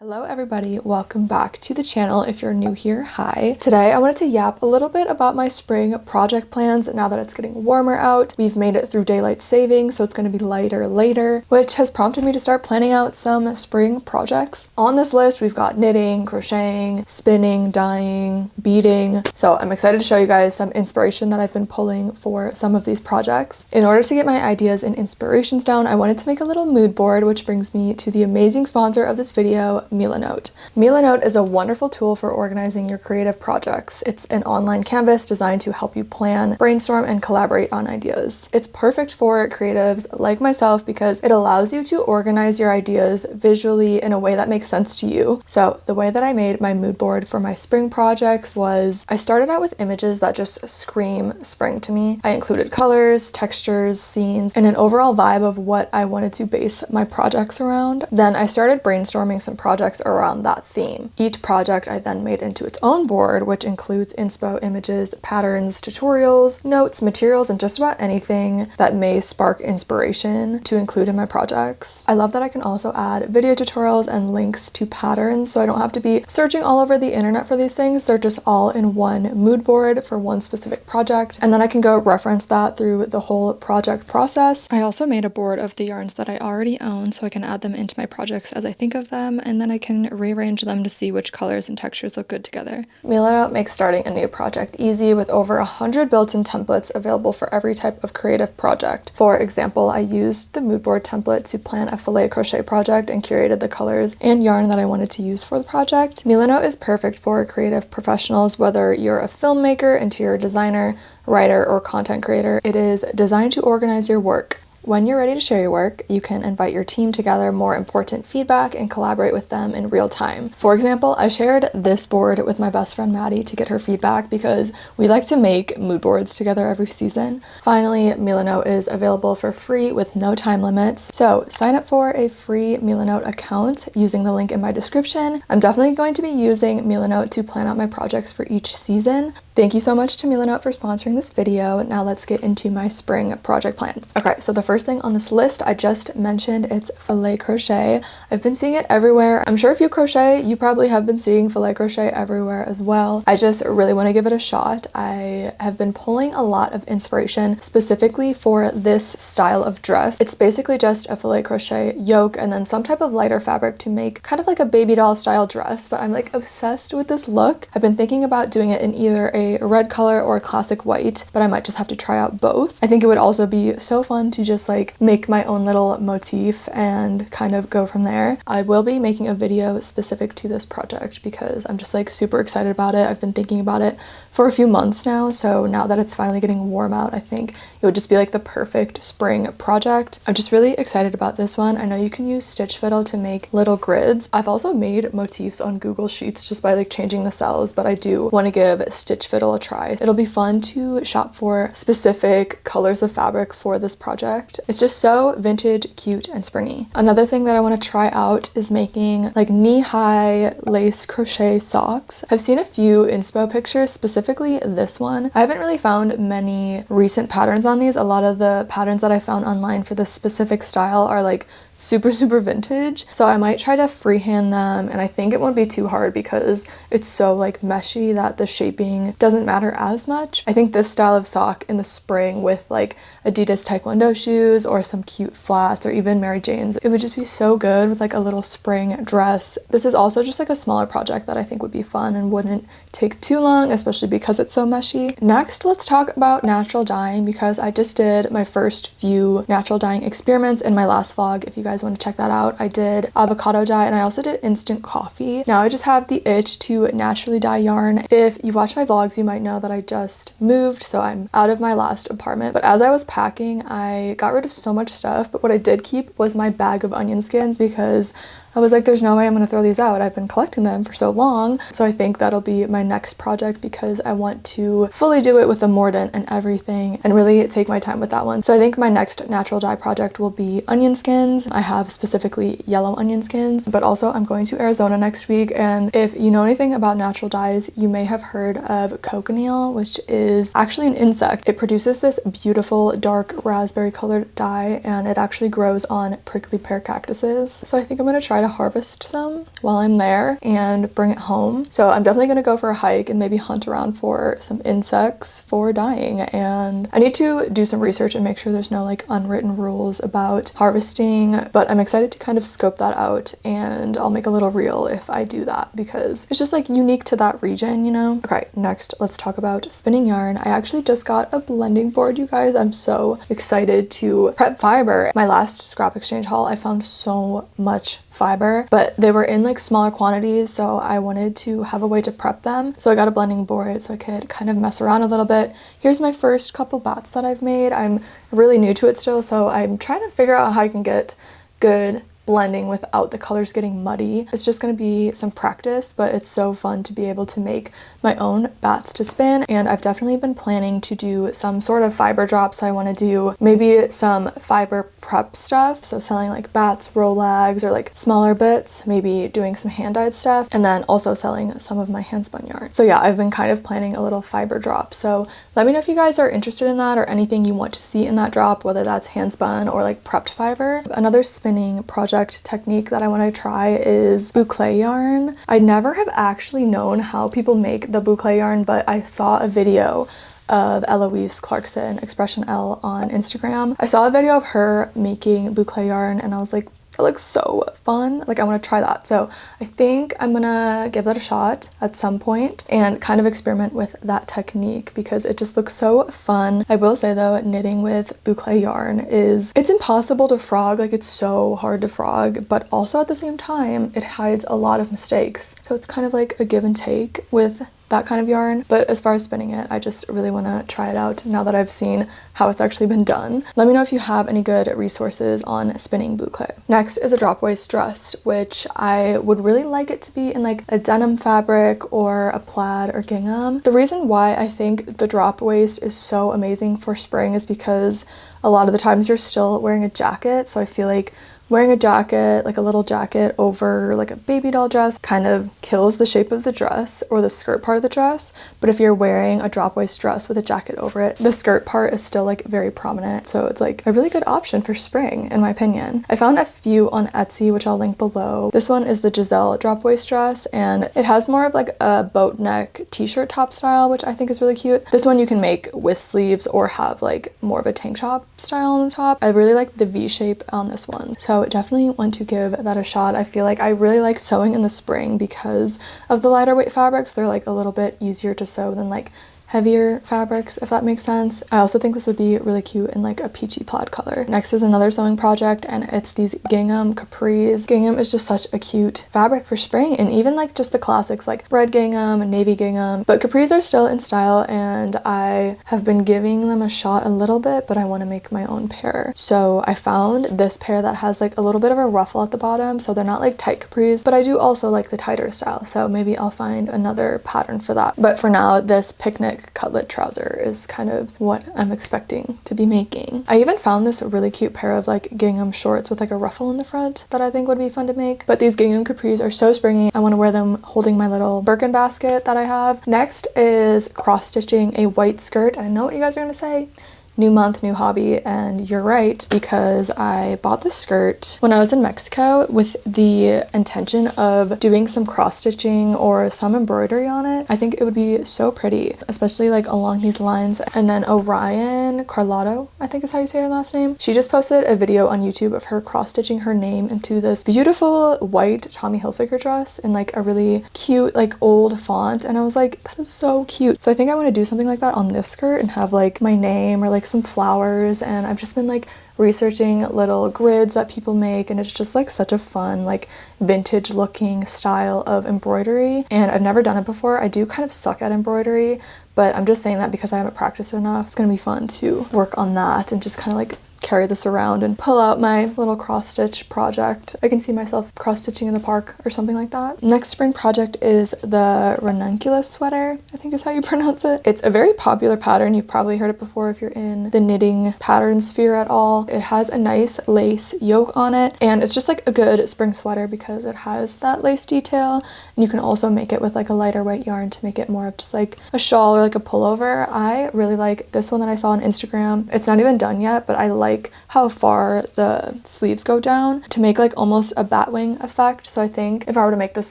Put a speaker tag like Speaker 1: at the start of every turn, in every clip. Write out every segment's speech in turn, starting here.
Speaker 1: Hello everybody, welcome back to the channel. If you're new here, hi. Today I wanted to yap a little bit about my spring project plans now that it's getting warmer out. We've made it through daylight saving, so it's going to be lighter later, which has prompted me to start planning out some spring projects. On this list, we've got knitting, crocheting, spinning, dyeing, beading. So I'm excited to show you guys some inspiration that I've been pulling for some of these projects. In order to get my ideas and inspirations down, I wanted to make a little mood board, which brings me to the amazing sponsor of this video, Milanote. Milanote is a wonderful tool for organizing your creative projects. It's an online canvas designed to help you plan, brainstorm, and collaborate on ideas. It's perfect for creatives like myself because it allows you to organize your ideas visually in a way that makes sense to you. So the way that I made my mood board for my spring projects was I started out with images that just scream spring to me. I included colors, textures, scenes, and an overall vibe of what I wanted to base my projects around. Then I started brainstorming some projects around that theme. Each project I then made into its own board, which includes inspo images, patterns, tutorials, notes, materials, and just about anything that may spark inspiration to include in my projects. I love that I can also add video tutorials and links to patterns, so I don't have to be searching all over the internet for these things. They're just all in one mood board for one specific project, and then I can go reference that through the whole project process. I also made a board of the yarns that I already own so I can add them into my projects as I think of them, and then I can rearrange them to see which colors and textures look good together. Milanote makes starting a new project easy with over 100 built-in templates available for every type of creative project. For example, I used the mood board template to plan a filet crochet project and curated the colors and yarn that I wanted to use for the project. Milanote is perfect for creative professionals, whether you're a filmmaker, interior designer, writer, or content creator. It is designed to organize your work. When you're ready to share your work, you can invite your team to gather more important feedback and collaborate with them in real time. For example, I shared this board with my best friend Maddie to get her feedback because we like to make mood boards together every season. Finally, Milanote is available for free with no time limits, so sign up for a free Milanote account using the link in my description. I'm definitely going to be using Milanote to plan out my projects for each season. Thank you so much to Milanote for sponsoring this video. Now let's get into my spring project plans. Okay, so the first thing on this list I just mentioned, it's filet crochet. I've been seeing it everywhere. I'm sure if you crochet, you probably have been seeing filet crochet everywhere as well. I just really want to give it a shot. I have been pulling a lot of inspiration specifically for this style of dress. It's basically just a filet crochet yoke and then some type of lighter fabric to make kind of like a baby doll style dress, but I'm like obsessed with this look. I've been thinking about doing it in either a red color or a classic white, but I might just have to try out both. I think it would also be so fun to just like make my own little motif and kind of go from there. I will be making a video specific to this project because I'm just like super excited about it. I've been thinking about it for a few months now, so now that it's finally getting warm out, I think it would just be like the perfect spring project. I'm just really excited about this one. I know you can use stitch fiddle to make little grids. I've also made motifs on Google Sheets just by like changing the cells, but I do want to give stitch fiddle a try. It'll be fun to shop for specific colors of fabric for this project. It's just so vintage, cute, and springy. Another thing that I want to try out is making like knee-high lace crochet socks. I've seen a few inspo pictures, specifically this one. I haven't really found many recent patterns on these. A lot of the patterns that I found online for this specific style are like super vintage, so I might try to freehand them, and I think it won't be too hard because it's so like meshy that the shaping doesn't matter as much. I think this style of sock in the spring with like Adidas taekwondo shoes or some cute flats or even Mary Jane's, it would just be so good with like a little spring dress. This is also just like a smaller project that I think would be fun and wouldn't take too long, especially because it's so meshy. Next, let's talk about natural dyeing because I just did my first few natural dyeing experiments in my last vlog. If you guys want to check that out, I did avocado dye and I also did instant coffee. Now I just have the itch to naturally dye yarn. If you watch my vlogs, you might know that I just moved, so I'm out of my last apartment, but as I was packing, I got rid of so much stuff, but what I did keep was my bag of onion skins because I was like, there's no way I'm going to throw these out. I've been collecting them for so long. So I think that'll be my next project because I want to fully do it with the mordant and everything and really take my time with that one. So I think my next natural dye project will be onion skins. I have specifically yellow onion skins, but also I'm going to Arizona next week. And if you know anything about natural dyes, you may have heard of cochineal, which is actually an insect. It produces this beautiful dark raspberry colored dye and it actually grows on prickly pear cactuses. So I think I'm going to try try to harvest some while I'm there and bring it home. So I'm definitely gonna go for a hike and maybe hunt around for some insects for dyeing. And I need to do some research and make sure there's no like unwritten rules about harvesting, but I'm excited to kind of scope that out, and I'll make a little reel if I do that because it's just like unique to that region, you know? Okay, next let's talk about spinning yarn. I actually just got a blending board, you guys. I'm so excited to prep fiber. My last scrap exchange haul, I found so much fiber, but they were in like smaller quantities, so I wanted to have a way to prep them. So I got a blending board so I could kind of mess around a little bit. Here's my first couple bats that I've made. I'm really new to it still, so I'm trying to figure out how I can get good blending without the colors getting muddy. It's just going to be some practice, but it's so fun to be able to make my own bats to spin. And I've definitely been planning to do some sort of fiber drop, so I want to do maybe some fiber prep stuff, so selling like bats, rolags, or like smaller bits, maybe doing some hand-dyed stuff, and then also selling some of my hand spun yarn. So yeah, I've been kind of planning a little fiber drop, so let me know if you guys are interested in that or anything you want to see in that drop, whether that's hand spun or like prepped fiber. Another spinning project technique that I want to try is boucle yarn. I never have actually known how people make the boucle yarn, but I saw a video of Eloise Clarkson, Expression L, on Instagram. I saw a video of her making boucle yarn and I was like, it looks so fun. Like I want to try that. So I think I'm gonna give that a shot at some point and kind of experiment with that technique because it just looks so fun. I will say though, knitting with boucle yarn it's impossible to frog. Like it's so hard to frog, but also at the same time, it hides a lot of mistakes. So it's kind of like a give and take with that kind of yarn. But as far as spinning it, I just really want to try it out now that I've seen how it's actually been done. Let me know if you have any good resources on spinning boucle. Next is a drop waist dress, which I would really like it to be in like a denim fabric or a plaid or gingham. The reason why I think the drop waist is so amazing for spring is because a lot of the times you're still wearing a jacket, so I feel like wearing a jacket, like a little jacket over like a baby doll dress, kind of kills the shape of the dress or the skirt part of the dress. But if you're wearing a drop waist dress with a jacket over it, the skirt part is still like very prominent. So it's like a really good option for spring, in my opinion. I found a few on Etsy, which I'll link below. This one is the Giselle drop waist dress, and it has more of like a boat neck t-shirt top style, which I think is really cute. This one you can make with sleeves or have like more of a tank top style on the top. I really like the V shape on this one. So definitely want to give that a shot. I feel like I really like sewing in the spring because of the lighter weight fabrics. They're like a little bit easier to sew than like heavier fabrics, if that makes sense. I also think this would be really cute in like a peachy plaid color. Next is another sewing project, and it's these Gingham Capris. Gingham is just such a cute fabric for spring, and even like just the classics like red gingham and navy gingham, but Capris are still in style, and I have been giving them a shot a little bit, but I want to make my own pair. So I found this pair that has like a little bit of a ruffle at the bottom, so they're not like tight Capris, but I do also like the tighter style, so maybe I'll find another pattern for that. But for now, this picnic cutlet trouser is kind of what I'm expecting to be making. I even found this really cute pair of like gingham shorts with like a ruffle in the front that I think would be fun to make. But these gingham capris are so springy. I want to wear them holding my little Birkin basket that I have. Next is cross stitching a white skirt. I know what you guys are gonna say. New month, new hobby, and you're right, because I bought this skirt when I was in Mexico with the intention of doing some cross stitching or some embroidery on it. I think it would be so pretty, especially like along these lines. And then Orion Carlotto, I think is how you say her last name, she just posted a video on YouTube of her cross stitching her name into this beautiful white Tommy Hilfiger dress in like a really cute like old font, and I was like, that is so cute. So I think I want to do something like that on this skirt and have like my name or like some flowers. And I've just been like researching little grids that people make, and it's just like such a fun like vintage looking style of embroidery, and I've never done it before. I do kind of suck at embroidery, but I'm just saying that because I haven't practiced enough. It's gonna be fun to work on that and just kind of like carry this around and pull out my little cross stitch project. I can see myself cross stitching in the park or something like that. Next spring project is the Ranunculus Sweater, I think is how you pronounce it. It's a very popular pattern. You've probably heard it before if you're in the knitting pattern sphere at all. It has a nice lace yoke on it, and it's just like a good spring sweater because it has that lace detail, and you can also make it with like a lighter weight yarn to make it more of just like a shawl or like a pullover. I really like this one that I saw on Instagram. It's not even done yet, but I like like how far the sleeves go down to make like almost a bat wing effect. So I think if I were to make this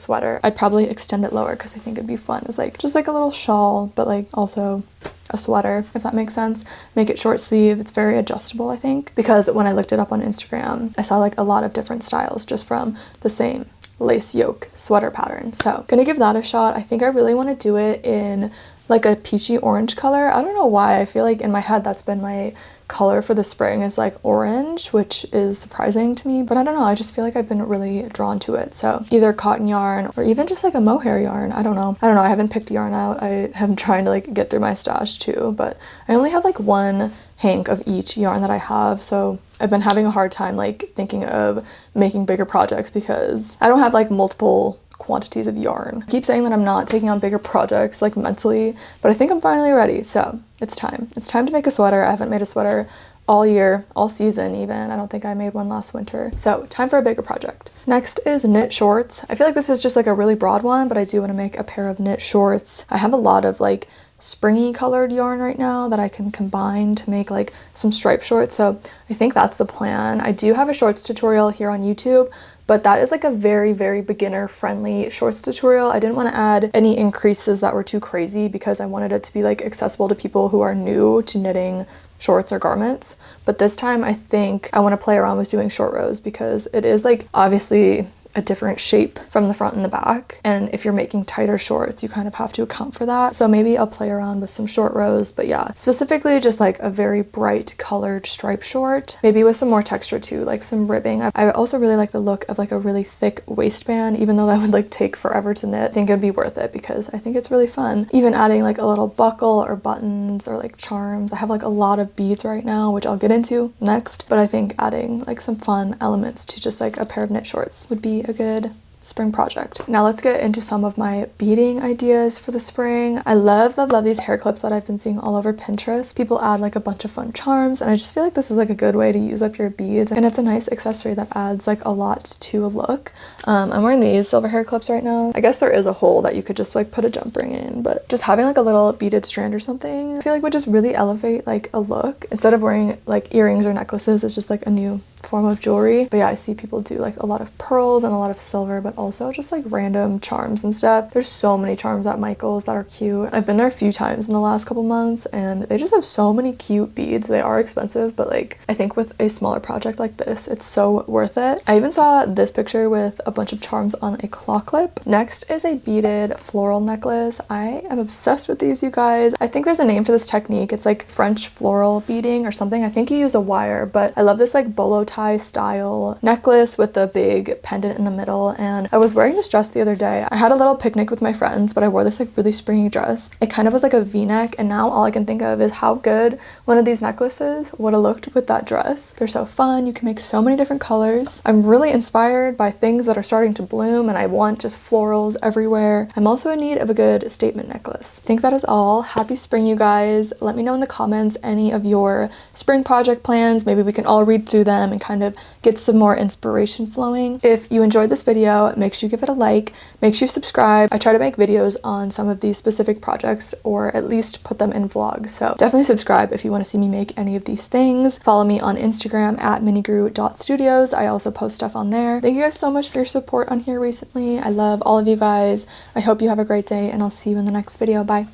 Speaker 1: sweater, I'd probably extend it lower because I think it'd be fun as like just like a little shawl, but like also a sweater, if that makes sense. Make it short sleeve. It's very adjustable, I think, because when I looked it up on Instagram, I saw like a lot of different styles just from the same lace yoke sweater pattern. So gonna give that a shot. I think I really want to do it in like a peachy orange color. I don't know why. I feel like in my head that's been my color for the spring is like orange, which is surprising to me, but I don't know, I just feel like I've been really drawn to it. So either cotton yarn or even just like a mohair yarn. I don't know, I haven't picked yarn out. I am trying to like get through my stash too, but I only have like one hank of each yarn that I have, so I've been having a hard time like thinking of making bigger projects because I don't have like multiple quantities of yarn. I keep saying that I'm not taking on bigger projects like mentally, but I think I'm finally ready. So it's time to make a sweater. I haven't made a sweater all year, all season even. I don't think I made one last winter. So time for a bigger project. Next is knit shorts. I feel like this is just like a really broad one, but I do want to make a pair of knit shorts. I have a lot of like springy colored yarn right now that I can combine to make like some striped shorts. So I think that's the plan. I do have a shorts tutorial here on YouTube, but that is like a very, very beginner friendly shorts tutorial. I didn't want to add any increases that were too crazy because I wanted it to be like accessible to people who are new to knitting shorts or garments. But this time I think I want to play around with doing short rows because it is like obviously a different shape from the front and the back, and if you're making tighter shorts you kind of have to account for that. So maybe I'll play around with some short rows, but yeah, specifically just like a very bright colored striped short, maybe with some more texture too, like some ribbing. I also really like the look of like a really thick waistband, even though that would like take forever to knit. I think it'd be worth it because I think it's really fun. Even adding like a little buckle or buttons or like charms. I have like a lot of beads right now, which I'll get into next, but I think adding like some fun elements to just like a pair of knit shorts would be a good spring project. Now let's get into some of my beading ideas for the spring. I love these hair clips that I've been seeing all over Pinterest. People add like a bunch of fun charms, and I just feel like this is like a good way to use up your beads, and it's a nice accessory that adds like a lot to a look. I'm wearing these silver hair clips right now. I guess there is a hole that you could just like put a jump ring in, but just having like a little beaded strand or something I feel like would just really elevate like a look. Instead of wearing like earrings or necklaces, it's just like a new form of jewelry. But yeah, I see people do like a lot of pearls and a lot of silver, but also just like random charms and stuff. There's so many charms at Michael's that are cute. I've been there a few times in the last couple months and they just have so many cute beads. They are expensive, but like I think with a smaller project like this, it's so worth it. I even saw this picture with a bunch of charms on a claw clip. Next is a beaded floral necklace. I am obsessed with these, you guys. I think there's a name for this technique. It's like French floral beading or something. I think you use a wire, but I love this like bolo tie style necklace with the big pendant in the middle. And I was wearing this dress the other day. I had a little picnic with my friends, but I wore this like really springy dress. It kind of was like a v-neck, and now all I can think of is how good one of these necklaces would have looked with that dress. They're so fun. You can make so many different colors. I'm really inspired by things that are starting to bloom, and I want just florals everywhere. I'm also in need of a good statement necklace. I think that is all. Happy spring, you guys. Let me know in the comments any of your spring project plans. Maybe we can all read through them and kind of get some more inspiration flowing. If you enjoyed this video, make sure you give it a like, make sure you subscribe. I try to make videos on some of these specific projects, or at least put them in vlogs, so definitely subscribe if you want to see me make any of these things. Follow me on Instagram at minigru.studios. I also post stuff on there. Thank you guys so much for your support on here recently. I love all of you guys. I hope you have a great day, and I'll see you in the next video. Bye.